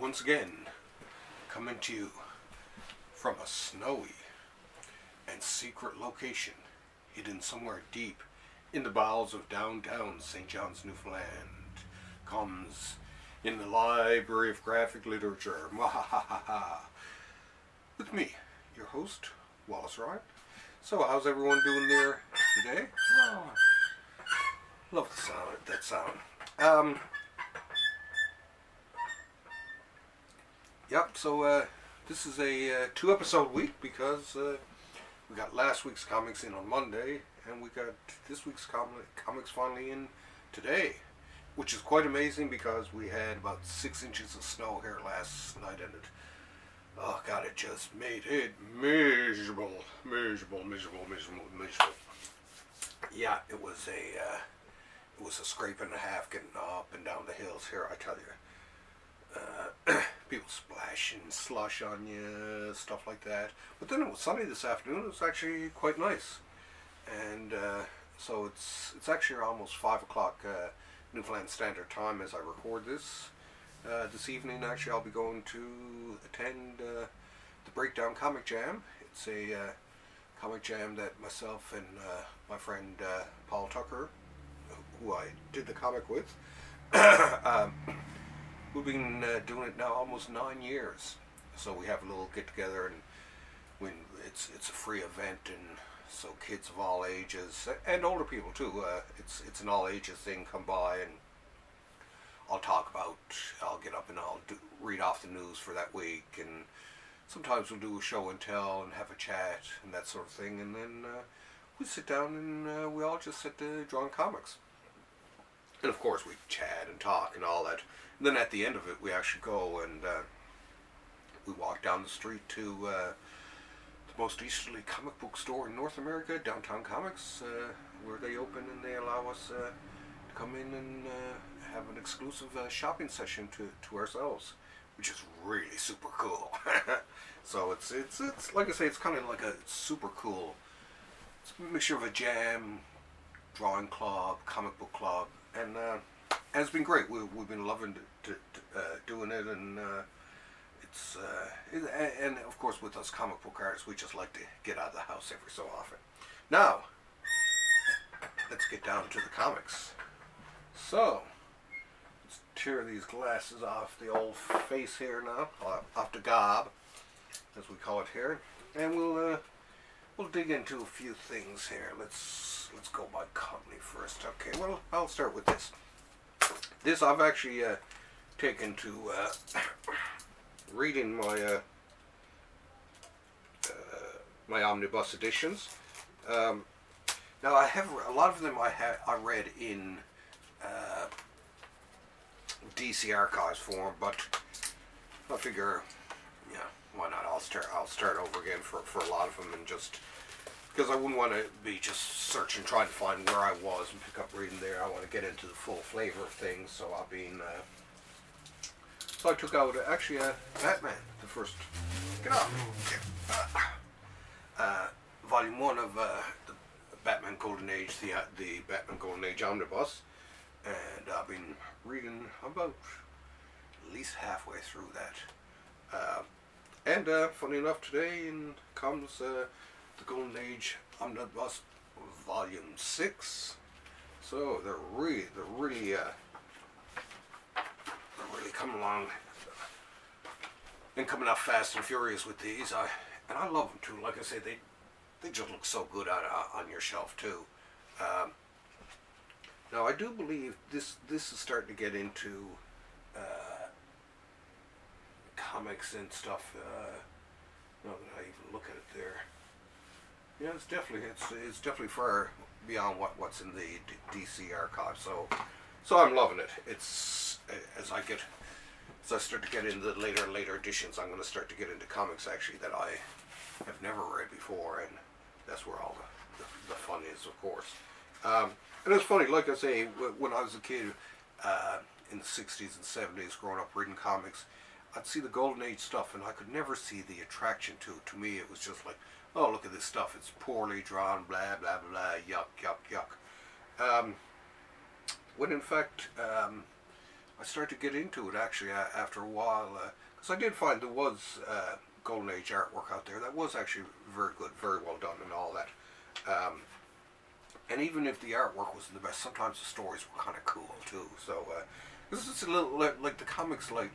once again coming to you from a snowy and secret location hidden somewhere deep in the bowels of downtown St. John's, Newfoundland, comes in the Library of Graphic Literature. With me, your host, Wallace Ryan. So, how's everyone doing there today? Oh, love the sound, that sound. Yep, so this is a 2-episode week because we got last week's comics in on Monday, and we got this week's comics finally in today, which is quite amazing because we had about 6 inches of snow here last night, and it, oh god, it just made it miserable. Yeah, it was a scrape and a half getting up and down the hills here, I tell you. People splashing slush on you, stuff like that. But then it was sunny this afternoon. It was actually quite nice, and so it's actually almost 5 o'clock Newfoundland Standard Time as I record this. This evening, actually, I'll be going to attend the Breakdown Comic Jam. It's a comic jam that myself and my friend Paul Tucker, who I did the comic with, we've been doing it now almost 9 years. So we have a little get together, and when it's a free event, and so kids of all ages and older people too. It's an all ages thing. Come by and I'll get up and I'll read off the news for that week, and sometimes we'll do a show and tell and have a chat and that sort of thing, and then we sit down and we all just sit drawing comics. And of course we chat and talk and all that. And then at the end of it we actually go and we walk down the street to the most easterly comic book store in North America, Downtown Comics, where they open and they allow us to come in and have an exclusive shopping session to ourselves, which is really super cool. So it's like I say, it's kind of like a super cool, it's a mixture of a jam, drawing club, comic book club, and it's been great. We've been loving doing it, and and of course with us comic book artists, we just like to get out of the house every so often. Now, let's get down to the comics. So, let's tear these glasses off the old face here now, off the gob, as we call it here, and we'll dig into a few things here. Let's go by company first. Okay, well, I'll start with this. This I've actually taken to reading my my Omnibus editions. Now I have a lot of them. I read in DC Archives form, but I figure, yeah, why not? I'll start over again for a lot of them, and just because I wouldn't want to be just searching, trying to find where I was and pick up reading there. I want to get into the full flavor of things. So I've been so I took out actually Batman, the first, get off, volume 1 of the Batman Golden Age, the Batman Golden Age Omnibus, and I've been reading about at least halfway through that. And funny enough, today in comes the Golden Age Omnibus Volume 6. So they're really coming along and coming out fast and furious with these. And I love them too. Like I say, they just look so good on your shelf too. Now I do believe this is starting to get into comics and stuff. Now that I even look at it there, yeah, it's definitely far beyond what's in the DC archive. So I'm loving it. It's as I start to get into the later editions, I'm going to start to get into comics actually that I have never read before, and that's where all the fun is, of course. And it's funny, like I say, when I was a kid in the 60s and 70s, growing up reading comics, I'd see the Golden Age stuff, and I could never see the attraction to it. To me, it was just like, oh, look at this stuff. It's poorly drawn, blah, blah, blah, yuck, yuck, yuck. When in fact, I started to get into it actually after a while, because I did find there was Golden Age artwork out there that was actually very good, very well done and all that. And even if the artwork wasn't the best, sometimes the stories were kind of cool too. So this is a little like the comics, like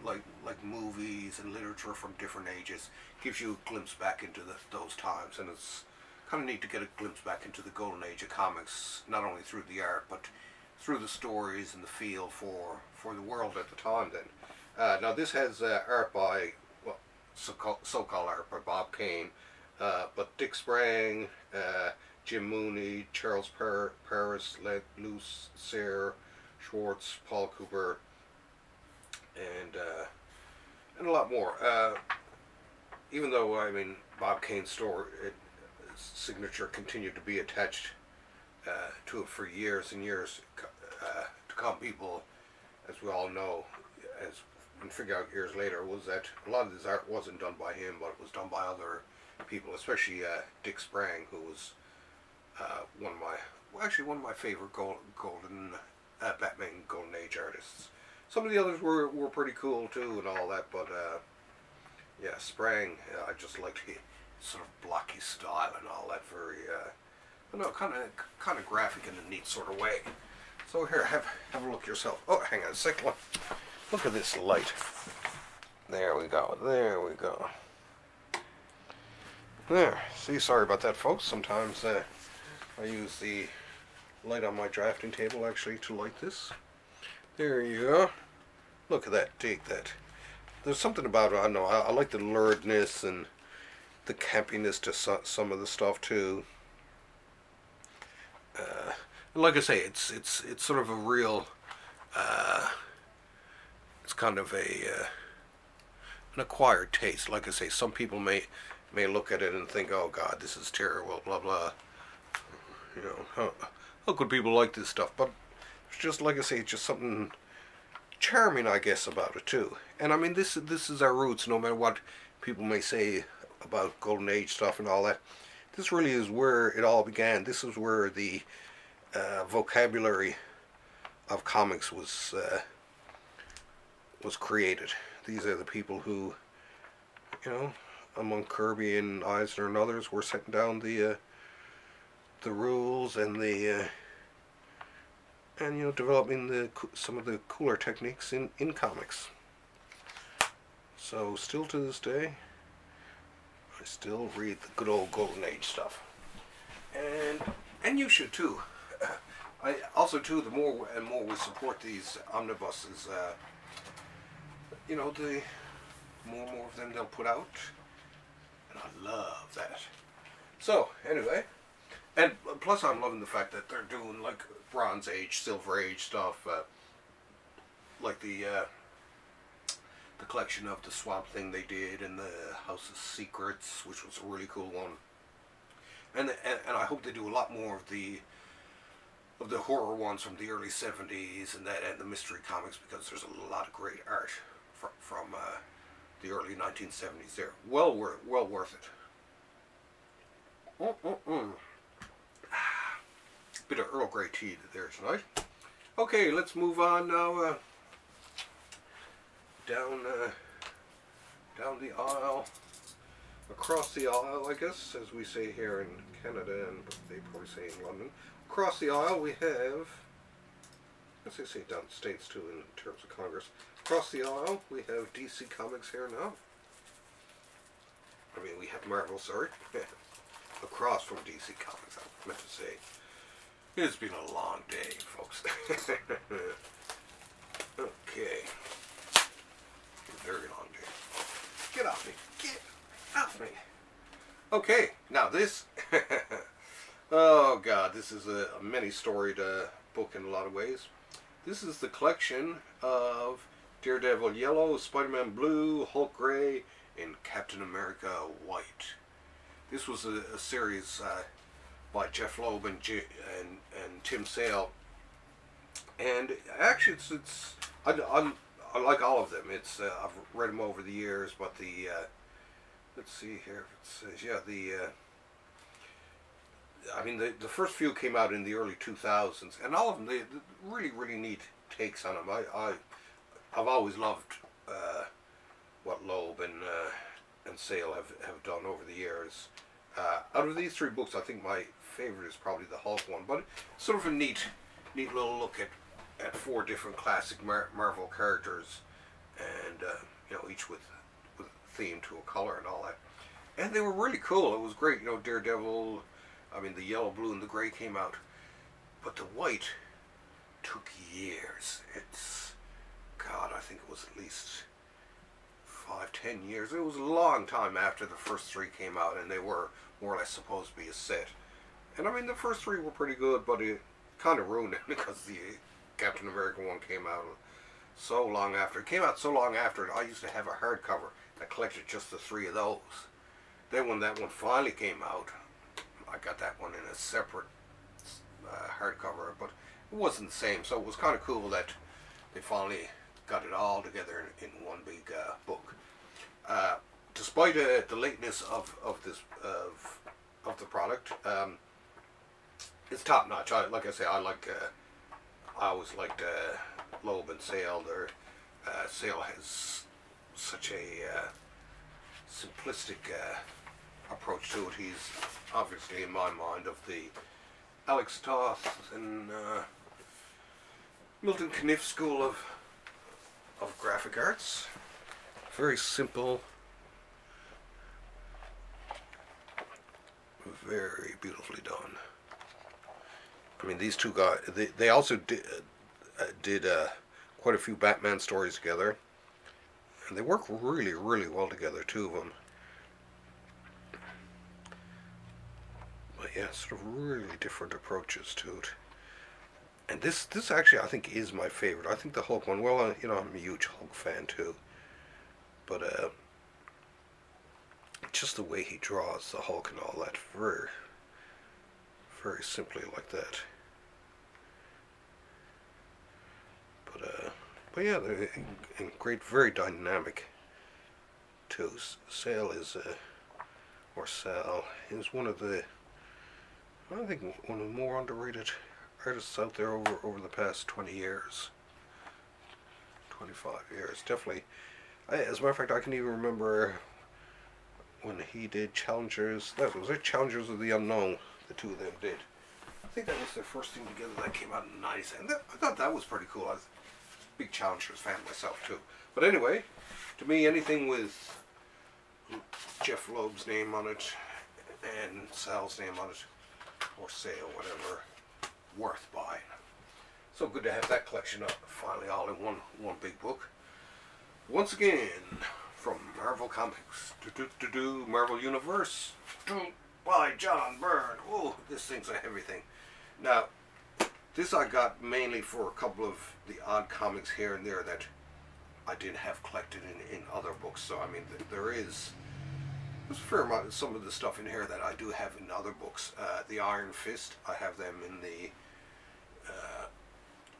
movies and literature from different ages, gives you a glimpse back into those times, and it's kind of neat to get a glimpse back into the golden age of comics, not only through the art but through the stories and the feel for the world at the time. Then now this has art by, well, so-called art by Bob Kane, but Dick Sprang, Jim Mooney, Charles Paris, Luce, Sayre, Schwartz, Paul Cooper, and a lot more. Even though, I mean, Bob Kane's signature continued to be attached to it for years and years to come. People, as we all know, and figure out years later, was that a lot of this art wasn't done by him, but it was done by other people, especially Dick Sprang, who was one of my favorite golden Batman Golden Age artists. Some of the others were pretty cool too and all that, but yeah, Sprang, I just liked his sort of blocky style and all that. Very, no, kind of graphic in a neat sort of way. So here, have a look yourself. Oh, hang on a second. Look at this light. There we go. There we go. There. See, sorry about that, folks. Sometimes I use the light on my drafting table actually to light this. There you go. Look at that. Dig that. There's something about it. I don't know. I like the luridness and the campiness to some of the stuff too. Like I say, it's sort of a real. It's kind of an acquired taste. Like I say, some people may look at it and think, "Oh God, this is terrible," blah blah. You know, how could people like this stuff? But it's just, like I say, it's just something charming, I guess, about it too. And I mean, this is our roots. No matter what people may say about Golden Age stuff and all that, this really is where it all began. This is where the vocabulary of comics was created. These are the people who, you know, among Kirby and Eisner and others, were setting down the rules and and you know, developing some of the cooler techniques in comics. So still to this day, I still read the good old Golden Age stuff, and you should too. I also too, the more and more we support these omnibuses, you know, the more and more of them they'll put out, and I love that. So anyway, and plus I'm loving the fact that they're doing like Bronze Age, Silver Age stuff, like the collection of the Swamp Thing they did, and the House of Secrets, which was a really cool one. And I hope they do a lot more of the horror ones from the early 70s and the mystery comics, because there's a lot of great art from the early 1970s there. Well worth it. Bit of Earl Grey tea there tonight. Okay, let's move on now. Down the aisle, across the aisle, I guess, as we say here in Canada, and they probably say in London. Across the aisle we have, as they say down the States too in terms of Congress, across the aisle we have DC Comics here now. I mean, we have Marvel, sorry. Across from DC Comics, I meant to say. It's been a long day, folks. Okay. Very long day. Get off me. Get off me. Okay, now this. Oh God, this is a many-storied book in a lot of ways. This is the collection of Daredevil Yellow, Spider-Man Blue, Hulk Gray, and Captain America White. This was a series by Jeff Loeb and Tim Sale, and actually I like all of them. It's I've read them over the years, but the let's see here. It says, yeah, I mean the first few came out in the early 2000s, and all of them, they really neat takes on them. I've always loved what Loeb and Sale have done over the years. Out of these three books, I think my favorite is probably the Hulk one, but it's sort of a neat little look at four different classic Marvel characters, and you know, each with a theme to a color and all that. And they were really cool. It was great. You know, Daredevil, I mean, the yellow, blue, and the gray came out, but the white took years. It's, God, I think it was at least 5-10 years. It was a long time after the first three came out, and they were more or less supposed to be a set. And I mean, the first three were pretty good, but it kind of ruined it because the Captain America one came out so long after. It came out so long after it. I used to have a hardcover that collected just the three of those. Then when that one finally came out, I got that one in a separate hardcover, but it wasn't the same. So it was kind of cool that they finally got it all together in one big book. Despite the lateness of the product, it's top notch. Like I say, I always liked Loeb and Sale. Their Sale has such a simplistic approach to it. He's obviously, in my mind, of the Alex Toth and Milton Caniff school of graphic arts. Very simple, very beautifully done. I mean, these two guys, they also did quite a few Batman stories together, and they work really, really well together, two of them. But yeah, sort of really different approaches to it. And this actually, I think, is my favorite. I think the Hulk one, well, you know, I'm a huge Hulk fan too, but just the way he draws the Hulk and all that, very, very simply like that. But yeah, they're great, very dynamic too. Sale is, or Sal, is one of the, I think, one of the more underrated artists out there over the past 20 years, 25 years, definitely. As a matter of fact, I can even remember when he did Challengers. That was it, Challengers of the Unknown. The two of them did. I think that was their first thing together that came out in the 90s, and I thought that was pretty cool. I was a big Challengers fan myself too. But anyway, to me, anything with Jeff Loeb's name on it and Sal's name on it, or Sale, whatever, worth buying. So good to have that collection up finally all in one big book. Once again, from Marvel Comics, Marvel Universe, by John Byrne. Oh, this thing's a heavy thing. Now, this I got mainly for a couple of the odd comics here and there that I didn't have collected in other books. So I mean, there's a fair amount of some of the stuff in here that I do have in other books. The Iron Fist, I have them in the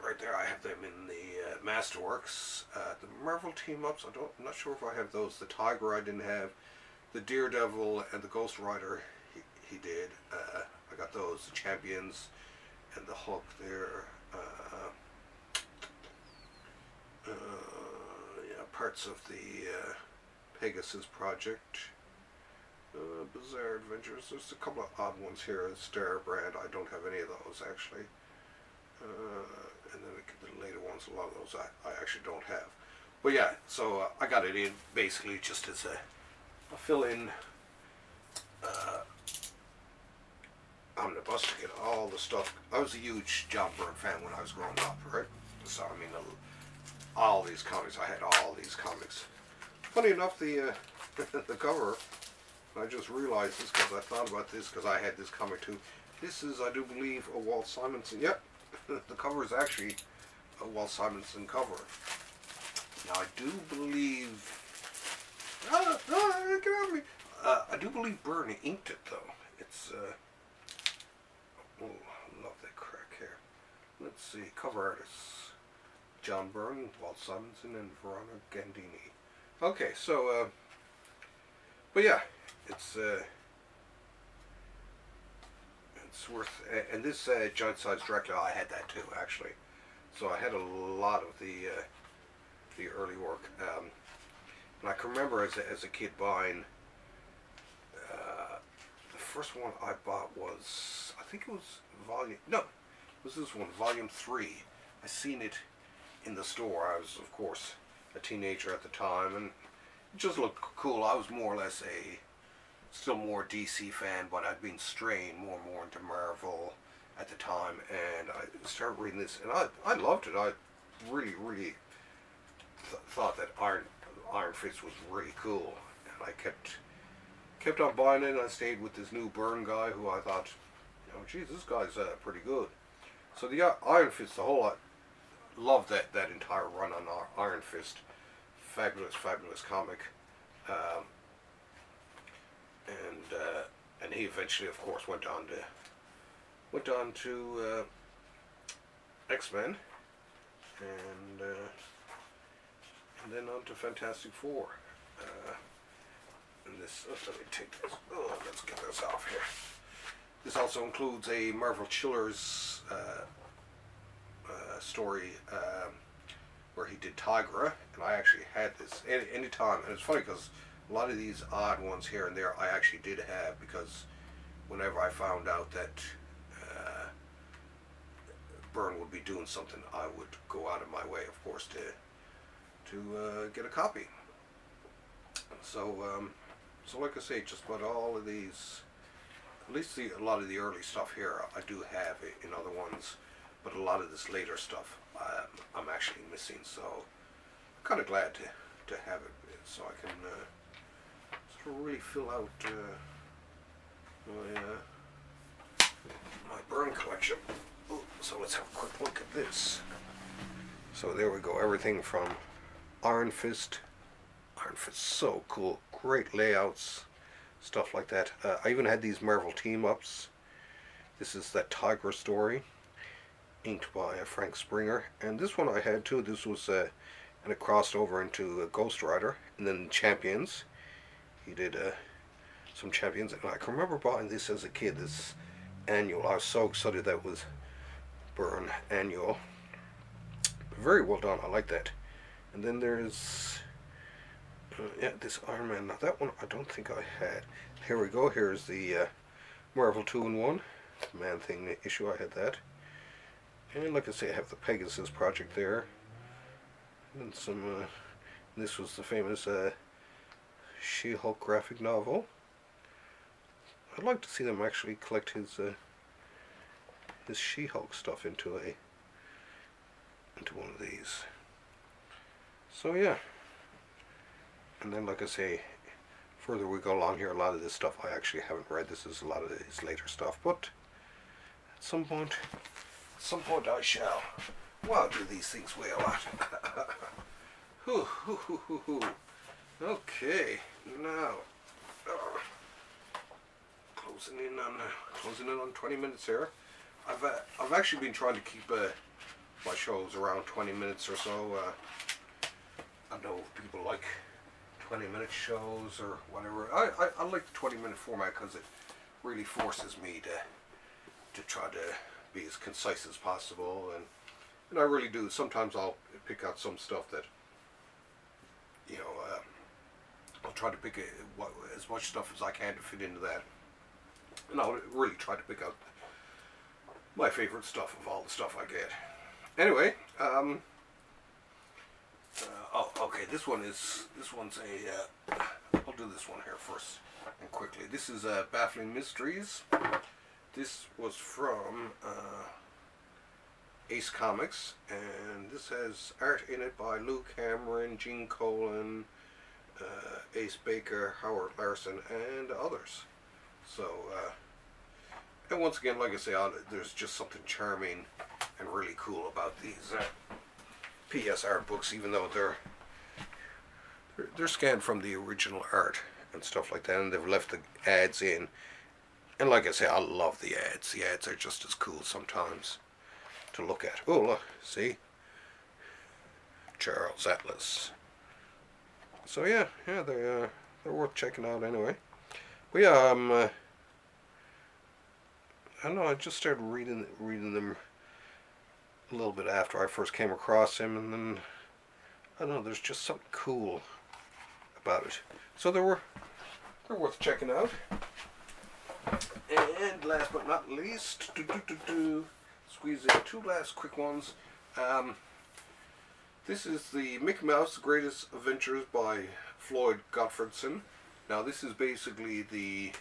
right there. I have them in the Masterworks. The Marvel team-ups, I'm not sure if I have those. The Tiger I didn't have. The Daredevil and the Ghost Rider he did. I got those. The Champions and the Hulk there. Yeah, parts of the Pegasus Project. Bizarre Adventures. There's a couple of odd ones here. Star Brand, I don't have any of those actually. And then the later ones, a lot of those I actually don't have. But yeah, so I got it in basically just as a fill-in omnibus to get all the stuff. I was a huge John Byrne fan when I was growing up, right? So I mean, all these comics, I had all these comics. Funny enough, the the cover, I just realized this because I thought about this because I had this comic too. This is, I do believe, a Walt Simonson. Yep, the cover is actually a Walt Simonson cover. Now I do believe, get off me. I do believe Byrne inked it though. It's oh, I love that crack here. Let's see, cover artists: John Byrne, Walt Simonson, and Veronica Gandini. Okay, so but yeah, it's worth. And this giant size Dracula, I had that too actually. So I had a lot of the the early work. And I can remember as a kid buying, the first one I bought was, I think it was it was this one, volume 3. I seen it in the store. I was, of course, a teenager at the time, and it just looked cool. I was more or less still more DC fan, but I'd been straying more and more into Marvel at the time, and I started reading this, and I loved it. I really, really thought that Iron Fist was really cool, and I kept on buying it, and I stayed with this new Byrne guy who I thought, you know, geez, this guy's pretty good. So the Iron Fist, I loved that entire run on Iron Fist. Fabulous, fabulous comic. And he eventually, of course, went on to X-Men, and then on to Fantastic Four. And this, let me take this. Oh, let's get this off here. This also includes a Marvel Chillers story where he did Tigra, and I actually had this any time, and it's funny because a lot of these odd ones here and there I actually did have, because whenever I found out that Byrne would be doing something, I would go out of my way, of course, to get a copy. So like I say, just about all of these, at least a lot of the early stuff here, I do have it in other ones, but a lot of this later stuff I'm actually missing. So I'm kind of glad to have it, so I can sort of really fill out my Byrne collection. Ooh, so let's have a quick look at this. So there we go, everything from Iron Fist. Iron Fist, so cool, great layouts, stuff like that. I even had these Marvel team-ups. This is that Tigra story, inked by Frank Springer, and this one I had too. This was and it crossed over into Ghost Rider, and then Champions. He did some Champions, and I can remember buying this as a kid, this annual. I was so excited that was Byrne annual. Very well done, I like that. And then there's yeah, this Iron Man. Now that one I don't think I had. Here we go. Here's the Marvel 2-in-1 Man-Thing issue. I had that. And like I say, I have the Pegasus project there. And some, this was the famous She-Hulk graphic novel. I'd like to see them actually collect his She-Hulk stuff into one of these. So yeah. And then, like I say, further we go along here, a lot of this stuff I actually haven't read. This is a lot of his later stuff, but at some point I shall. Well, I'll do these things way a lot. Okay, now closing in on 20 minutes here. I've actually been trying to keep my shows around 20 minutes or so. I know people like 20-minute shows or whatever. I like the 20-minute format because it really forces me to try to be as concise as possible, and I really do. Sometimes I'll pick out some stuff that, you know, I'll try to pick as much stuff as I can to fit into that, and I'll really try to pick out my favorite stuff of all the stuff I get. Anyway, oh, okay. This one's I'll do this one here first and quickly. This is Baffling Mysteries. This was from Ace Comics, and this has art in it by Lou Cameron, Gene Colan, Ace Baker, Howard Larson, and others. So, and once again, like I say, there's just something charming and really cool about these PS Artbooks, even though they're scanned from the original art and stuff like that, and they've left the ads in. And like I say, I love the ads. The ads are just as cool sometimes to look at. Oh, look, see? Charles Atlas. So yeah, they're worth checking out anyway. But yeah, I don't know, I just started reading them a little bit after I first came across him, and then I don't know, there's just something cool about it. So they're worth checking out. And last but not least, squeeze in two last quick ones. This is the Mickey Mouse The Greatest Adventures by Floyd Gottfredson. Now this is basically the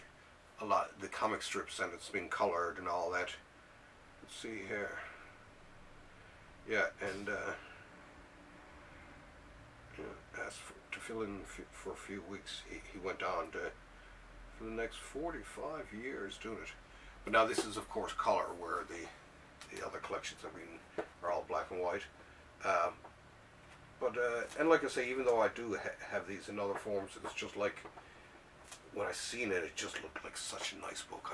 comic strips, and it's been colored and all that. Let's see here. Yeah, and asked to fill in for a few weeks. He went on to for the next 45 years doing it. But now this is of course color, where the other collections are all black and white. And like I say, even though I do have these in other forms, it's just like when I seen it, it just looked like such a nice book.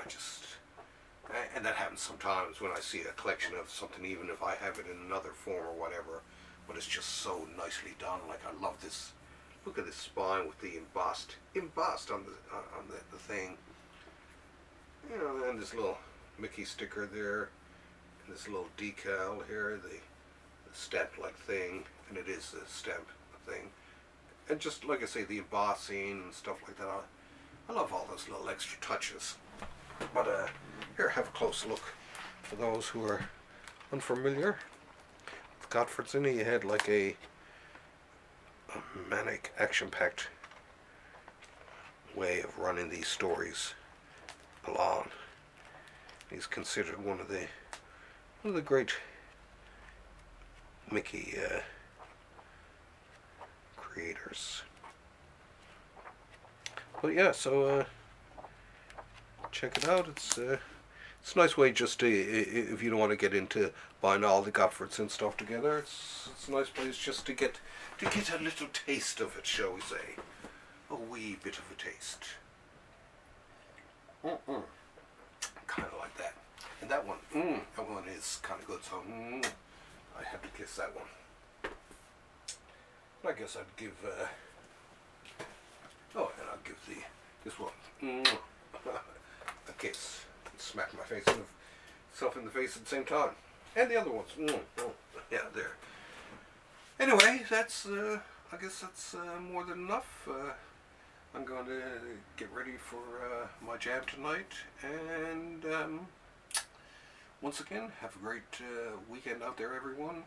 And that happens sometimes when I see a collection of something, even if I have it in another form or whatever, but it's just so nicely done. Like, I love this. Look at this spine with the embossed on the thing. You know, and this little Mickey sticker there, and this little decal here, the stamp-like thing, and it is a stamp thing. And just like I say, the embossing and stuff like that. I love all those little extra touches. But here, have a close look for those who are unfamiliar with Gottfredson. He had like a manic, action-packed way of running these stories along. He's considered one of the great Mickey creators. But yeah, so check it out. It's a nice way just to, if you don't want to get into buying all the Gottfredson stuff together, it's a nice place just to get a little taste of it, shall we say. A wee bit of a taste. Kind of like that. And that one is kind of good, so I had to kiss that one. I guess I'd give, and I'll give this one a kiss. Smack myself in the face at the same time. And the other ones. Yeah, there. Anyway, that's, I guess that's more than enough. I'm going to get ready for my jam tonight. And once again, have a great weekend out there, everyone.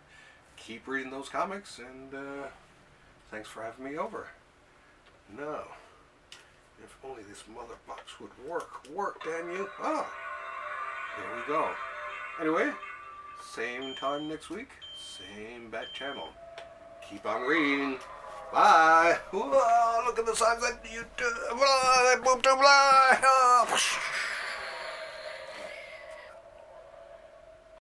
Keep reading those comics, and thanks for having me over. Now, if only this mother box would work, damn you. Ah, there we go. Anyway, same time next week, same bat channel. Keep on reading. Bye. Whoa, look at the size of YouTube. Bye. Boom, bye.